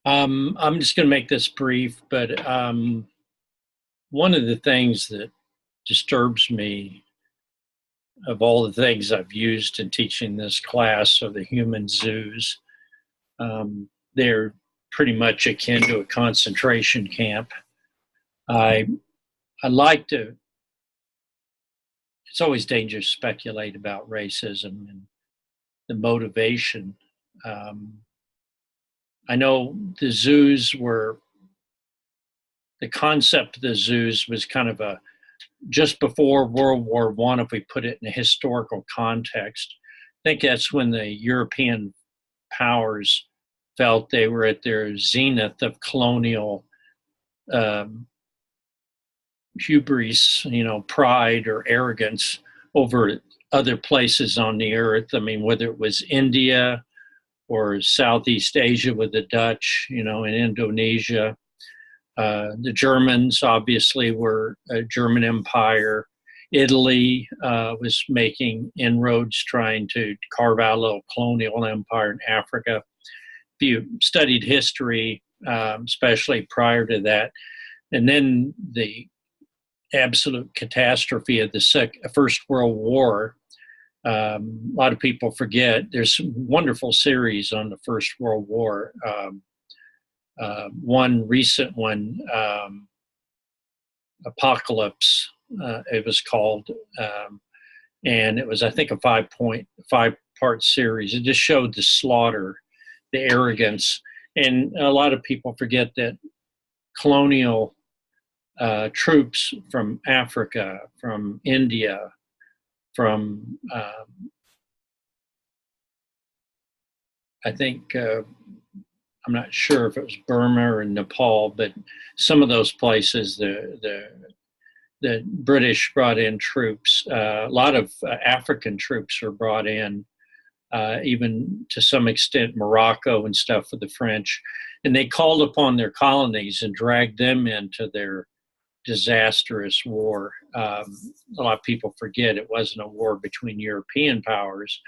I'm just going to make this brief, but one of the things that disturbs me of all the things I've used in teaching this class are the human zoos. They're pretty much akin to a concentration camp. I I like to. It's always dangerous to speculate about racism and the motivation. Um, I know the concept of the zoos was kind of a just before World War One, if we put it in a historical context. I think that's when the European powers felt they were at their zenith of colonial um, hubris, pride or arrogance over other places on the earth. I mean, whether it was India or Southeast Asia with the Dutch, in Indonesia. The Germans obviously were a German empire. Italy was making inroads trying to carve out a little colonial empire in Africa. If you studied history, especially prior to that, and then the absolute catastrophe of the First World War. A lot of people forget there's some wonderful series on the First World War. One recent one, Apocalypse, it was called, and it was, I think, a 5 part series. It just showed the slaughter, the arrogance, and a lot of people forget that colonial troops from Africa, from India, from I think I'm not sure if it was Burma or Nepal, but some of those places, the British brought in troops. A lot of African troops were brought in, even to some extent Morocco and stuff for the French, and they called upon their colonies and dragged them into their disastrous war. A lot of people forget it wasn't a war between European powers,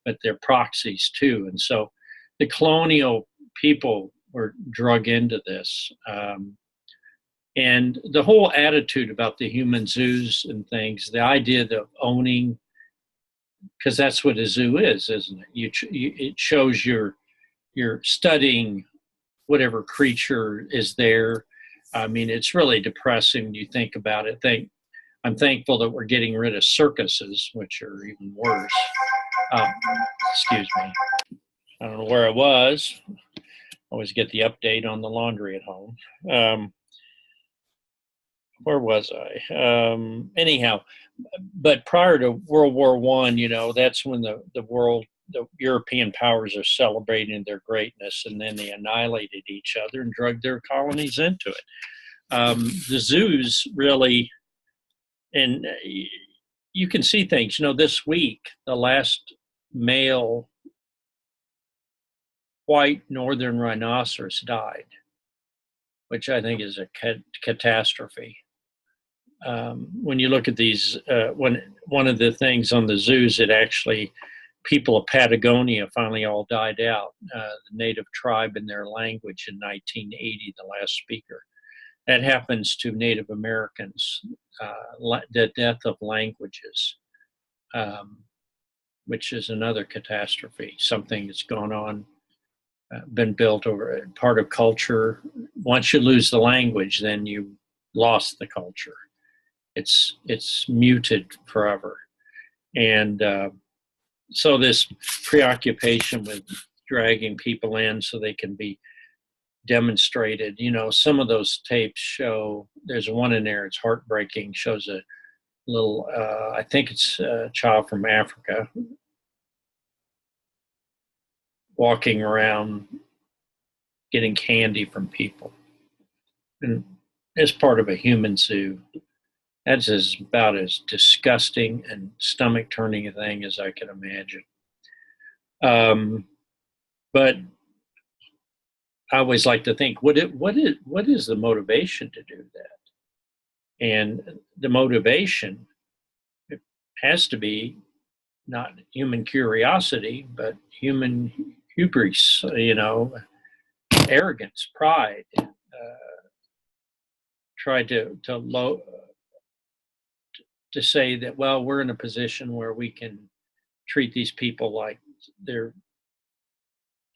but their proxies too. And so the colonial people were drug into this. And the whole attitude about the human zoos and things, the idea of owning, because that's what a zoo is, isn't it? It shows you're studying whatever creature is there. I mean, it's really depressing when you think about it. I'm thankful that we're getting rid of circuses, which are even worse. Um, Excuse me. I don't know where I was. Always get the update on the laundry at home. Where was I? Anyhow, but prior to World War One, that's when the European powers are celebrating their greatness, and then they annihilated each other and drug their colonies into it. The zoos really, and you can see things. This week, the last male white northern rhinoceros died, which I think is a catastrophe. When you look at these, one of the things on the zoos, it actually, people of Patagonia finally all died out, the native tribe in their language in 1980, the last speaker. That happens to Native Americans, the death of languages, which is another catastrophe, something that's gone on, been built over part of culture. Once you lose the language, then you lost the culture. It's muted forever. And so this preoccupation with dragging people in so they can be demonstrated, some of those tapes show, there's one in there, it's heartbreaking, shows a little, I think it's a child from Africa walking around getting candy from people. And as part of a human zoo, that's about as disgusting and stomach turning a thing as I can imagine. But I always like to think, what is the motivation to do that? And the motivation, it has to be not human curiosity, but human hubris. arrogance, pride, tried to say that, well, we're in a position where we can treat these people like they're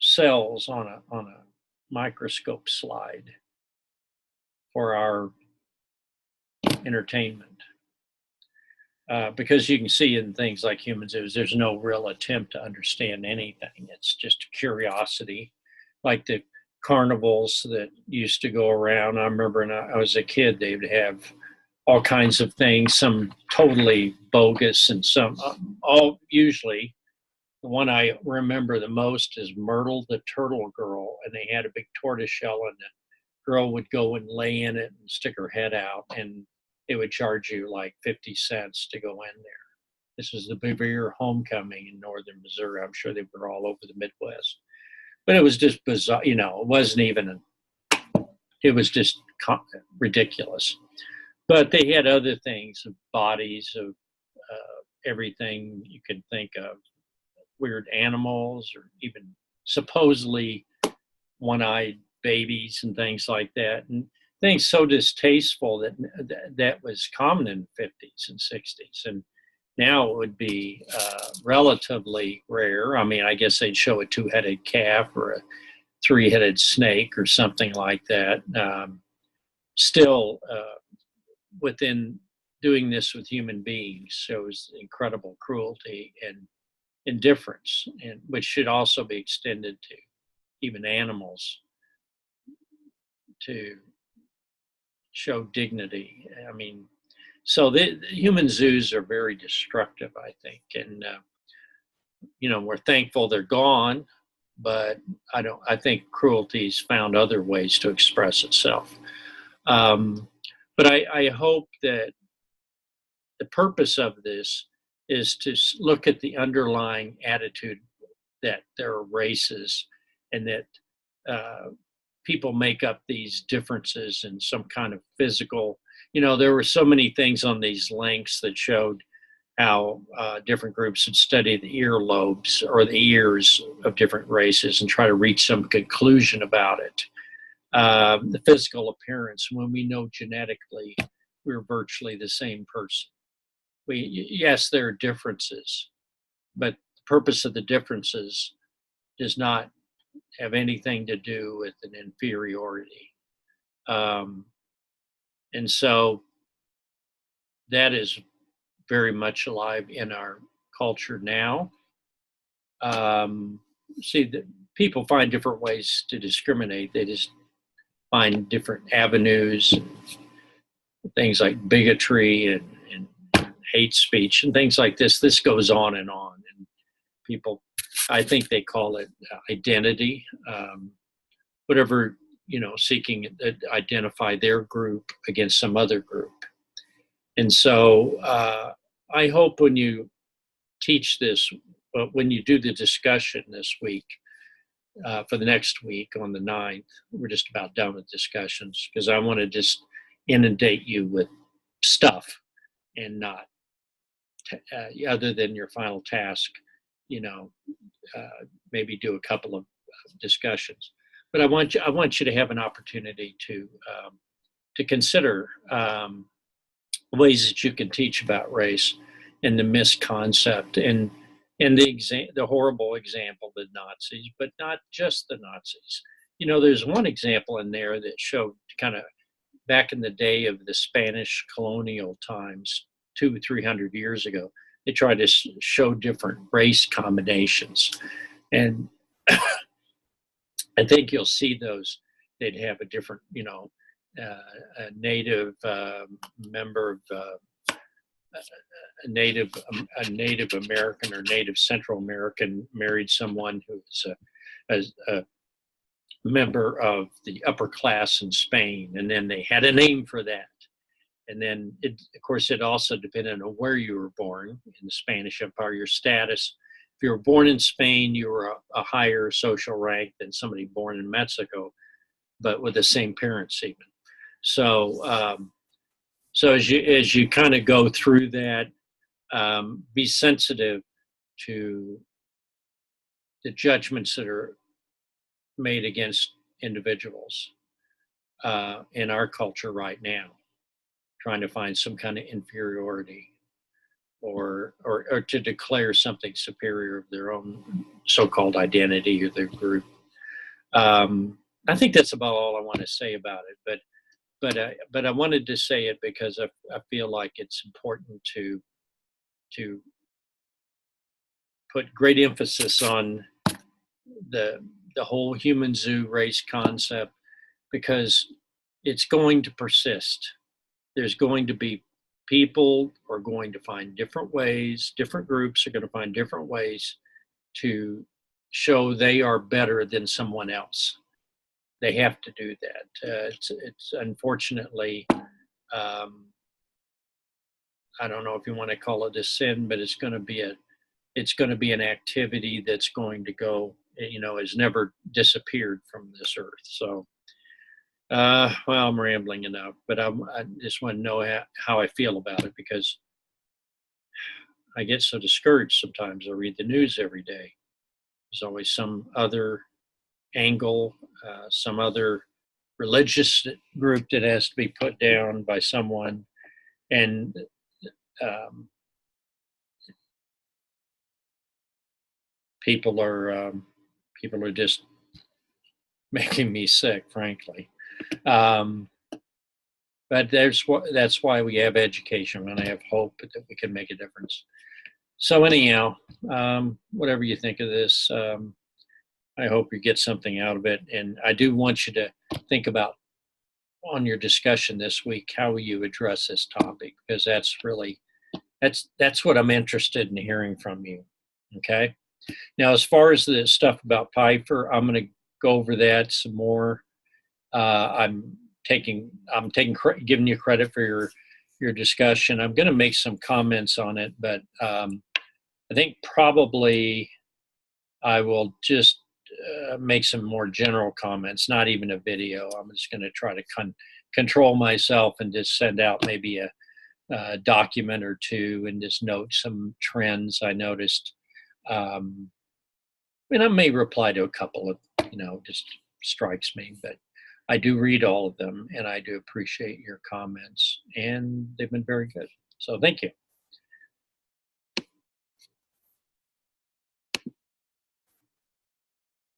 cells on a microscope slide for our entertainment. Because you can see in things like human zoos, there's no real attempt to understand anything. It's just curiosity, like the carnivals that used to go around. I remember when I was a kid, they would have all kinds of things, some totally bogus and some all usually. The one I remember the most is Myrtle the Turtle Girl, and they had a big tortoise shell, and the girl would go and lay in it and stick her head out, and they would charge you like 50 cents to go in there. This was the Bevere Homecoming in northern Missouri. I'm sure they were all over the Midwest. But it was just bizarre, you know, it wasn't even, it was just ridiculous. But they had other things, of bodies, of everything you could think of, weird animals, or even supposedly one-eyed babies and things like that. And things so distasteful that was common in the 50s and 60s. And now it would be relatively rare. I mean, I guess they'd show a two-headed calf or a three-headed snake or something like that. Still, within doing this with human beings shows incredible cruelty and indifference, and which should also be extended to even animals, to show dignity. I mean, so the human zoos are very destructive, I think, and you know, we're thankful they're gone, but I think cruelty's found other ways to express itself. But I hope that the purpose of this is to look at the underlying attitude that there are races, and that people make up these differences in some kind of physical, you know, there were so many things on these links that showed how different groups would study the earlobes or the ears of different races and try to reach some conclusion about it. The physical appearance, when we know genetically we're virtually the same person. Yes, there are differences, but the purpose of the differences does not have anything to do with an inferiority. And so that is very much alive in our culture now. See, people find different ways to discriminate. They just find different avenues, things like bigotry and hate speech and things like this. This goes on, and people, I think they call it identity, whatever, you know, seeking to identify their group against some other group. And so I hope when you teach this, when you do the discussion this week, for the next week on the 9th, we're just about done with discussions, because I want to just inundate you with stuff and not other than your final task, you know, maybe do a couple of discussions. But I want you to have an opportunity to consider ways that you can teach about race and the misconcept and the horrible example, the Nazis, but not just the Nazis. You know, there's one example in there that showed kind of back in the day of the Spanish colonial times, 200-300 years ago, they tried to show different race combinations. And I think you'll see those. They'd have a different, you know, a Native member of a Native American or Native Central American married someone who was a member of the upper class in Spain, and then they had a name for that. And then, of course, it also depended on where you were born in the Spanish Empire, your status. If you were born in Spain, you were a higher social rank than somebody born in Mexico, but with the same parents even. So, so as you kind of go through that, be sensitive to the judgments that are made against individuals in our culture right now, trying to find some kind of inferiority or to declare something superior of their own so-called identity or their group. I think that's about all I want to say about it. But I wanted to say it because I feel like it's important to put great emphasis on the the whole human zoo race concept, because it's going to persist. There's going to be people are going to find different ways, different groups are going to find different ways to show they are better than someone else. They have to do that. It's unfortunately, I don't know if you want to call it a sin, but it's going to be an activity that's going to go, has never disappeared from this earth. So, well, I'm rambling enough, but I just want to know how I feel about it, because I get so discouraged sometimes. I read the news every day. There's always some other angle, some other religious group that has to be put down by someone, and um, people are just making me sick, frankly. Um, but that's why we have education, and I have hope that we can make a difference. So anyhow, whatever you think of this, I hope you get something out of it. And I do want you to think about, on your discussion this week, how will you address this topic? Because that's what I'm interested in hearing from you. Okay. Now, as far as the stuff about Pfeiffer, I'm going to go over that some more. I'm giving you credit for your discussion. I'm going to make some comments on it, but I think probably I will just make some more general comments, not even a video. I'm just going to try to control myself and just send out maybe a document or two and just note some trends I noticed. And I may reply to a couple of, just strikes me, but I do read all of them, and I do appreciate your comments, and they've been very good. So thank you.